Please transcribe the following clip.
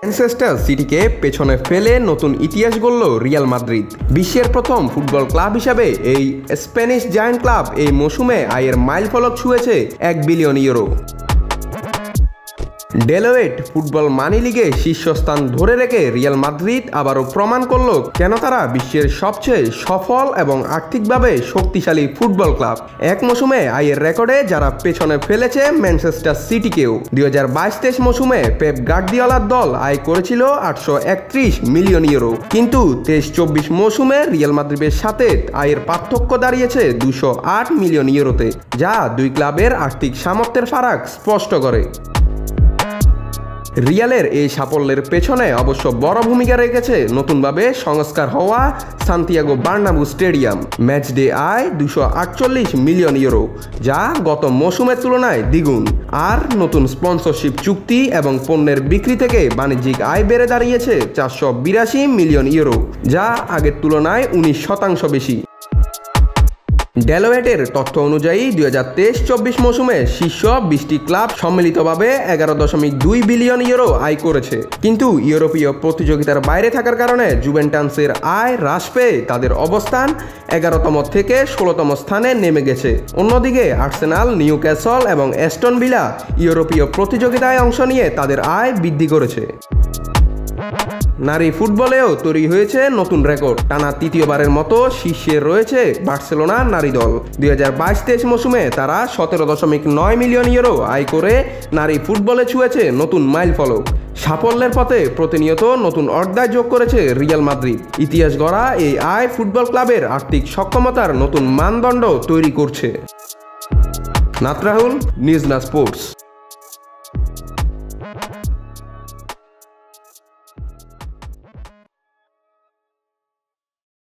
Manchester সিটিকে পেছনে ফেলে নতুন ইতিহাস গড়ল রিয়াল মাদ্রিদ। বিশ্বের প্রথম ফুটবল ক্লাব হিসাবে এই স্প্যানিশ জায়ান্ট ক্লাব এই মৌসুমে আয়ের মাইলফলক ছুঁয়েছে 1 বিলিয়ন ইউরো। ডেলোয়েট ফুটবল মানি লিগে শীর্ষস্থান ধরে রেখে রিয়াল মাদ্রিদ আবারও প্রমাণ করল কেন তারা বিশ্বের সবচেয়ে সফল এবং আর্থিকভাবে শক্তিশালী ফুটবল ক্লাব। এক মৌসুমে আয়ের রেকর্ডে যারা পেছনে ফেলেছে ম্যানচেস্টার সিটিকেও। 2022-23 মৌসুমে পেপ গার্দিওলার দল আয় করেছিল 831 মিলিয়ন ইউরো, কিন্তু 23-24 মৌসুমে রিয়াল মাদ্রিদের সাথে আয়ের পার্থক্য দাঁড়িয়েছে 208 মিলিয়ন ইউরোতে, যা দুই ক্লাবের আর্থিক সামর্থ্যের ফারাক স্পষ্ট করে। রিয়ালের এই সাফল্যের পেছনে অবশ্য বড় ভূমিকা রেখেছে নতুনভাবে সংস্কার হওয়া Santiago Bernabeu stadium. Match day আয় 248 মিলিয়ন ইউরো, যা গত মৌসুমের তুলনায় দ্বিগুণ। আর নতুন স্পন্সরশিপ চুক্তি এবং পণ্যের বিক্রি থেকে বাণিজ্যিক আয় বেড়ে দাঁড়িয়েছে 482 মিলিয়ন ইউরো, যা আগের তুলনায় 19% বেশি। ডেলোয়েটের তথ্য অনুযায়ী 2023-24 মৌসুমে শীর্ষ 20টি ক্লাব সম্মিলিতভাবে 11.2 বিলিয়ন ইউরো আয় করেছে, কিন্তু ইউরোপীয় প্রতিযোগিতার বাইরে থাকার কারণে জুভেন্টাসের আয় হ্রাস পেয়ে তাদের অবস্থান 11তম থেকে 16তম স্থানে নেমে গেছে। অন্যদিকে আর্সেনাল, নিউক্যাসল এবং অ্যাস্টন ভিলা ইউরোপীয় প্রতিযোগিতায় অংশ নিয়ে তাদের আয় বৃদ্ধি করেছে। নারী ফুটবলেও তৈরি হয়েছে নতুন রেকর্ড। টানা তৃতীয়বারের মতো শীর্ষে রয়েছে বার্সেলোনা নারী দল। 2022-23 মৌসুমে তারা 17.9 মিলিয়ন ইউরো আয় করে নারী ফুটবলে ছুঁয়েছে নতুন মাইলফলক। সাফল্যের পথে প্রতিনিয়ত নতুন অধ্যায় যোগ করেছে রিয়াল মাদ্রিদ। ইতিহাস গড়া এই আয় ফুটবল ক্লাবের আর্থিক সক্ষমতার নতুন মানদণ্ড তৈরি করছে। নাত রাহুল, নিউজ না স্পোর্টস।